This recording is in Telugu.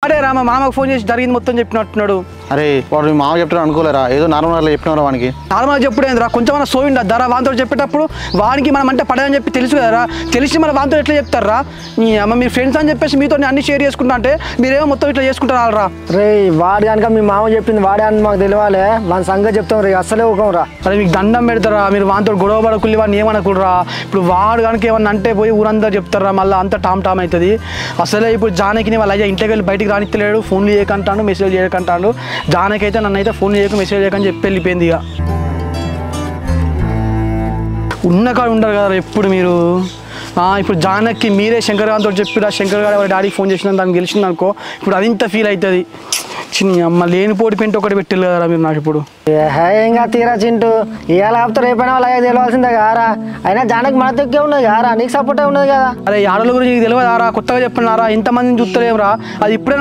వాడే రా మా మామకు ఫోన్ చేసి జరిగింది మొత్తం చెప్పినట్టున్నాడు. అరే వాడు మీ మామ చెప్తాడు అనుకోలేరా, ఏదో నార్మల్గా చెప్పినారా వానికి? నార్మల్గా చెప్పుడేంద్రా, కొంచెం సోయిండా ధర వాంతో చెప్పేటప్పుడు వానికి మనం అంటే పడదని చెప్పి తెలుసు కదరా, తెలిసి మన వాంతో ఎట్లా చెప్తారా? నీ అమ్మ మీరు ఫ్రెండ్స్ అని చెప్పేసి మీతో అన్ని షేర్ చేసుకుంటా అంటే మీరేమో మొత్తం ఇట్లా చేసుకుంటారా? రే వాడి కనుక మీ మామ చెప్పింది వాడే అని మాకు తెలియాలి, మన సంగతి చెప్తాం రే, అస్సలే ఊకంరా. అరే మీకు దండం పెడతారా, మీరు వాంతో గొడవ పడకుల్లి వాడిని ఏమనకూడరా. ఇప్పుడు వాడు కనుక ఏమన్నా అంటే పోయి ఊరంతా చెప్తారా, మళ్ళీ అంతా టామ్ టామ్ అవుతుంది. అసలే ఇప్పుడు జానకిని వాళ్ళ అయ్యా ఇంటికి వెళ్ళి బయటికి రానిత్తలేడు, ఫోన్లు చేయకంటాడు, మెసేజ్ చేయకంటాడు. జానకి అయితే నన్ను అయితే ఫోన్ చేయక మెసేజ్ చేయకని చెప్పి వెళ్ళిపోయింది. ఇక ఉన్న కాడ ఉండరు కదా ఎప్పుడు మీరు. ఇప్పుడు జానకి మీరే శంకర్ గారితో చెప్పిరా, శంకర్ గారు వాళ్ళ డాడీకి ఫోన్ చేసిన దాన్ని గెలిచింది అనుకో, ఇప్పుడు అది ఇంత ఫీల్ అవుతుంది. చిన్న అమ్మ లేని పోటీ పెంట ఒకటి పెట్టిల్లు కదరా మీరు నాకు. ఇప్పుడు ఇంకా తీరా చింటూ ఇవాళ ఆపుతారు రేపైనా వాళ్ళ తెలియాల్సిందే కారా, అయినా జానకి మన దగ్గర ఉన్నది కారా, నీకు సపోర్టే ఉన్నది కదా. అరే ఆడల గురించి తెలియదారా, కొత్తగా చెప్పినారా, ఇంతమందిని చూస్తలేవురా, అది ఇప్పుడే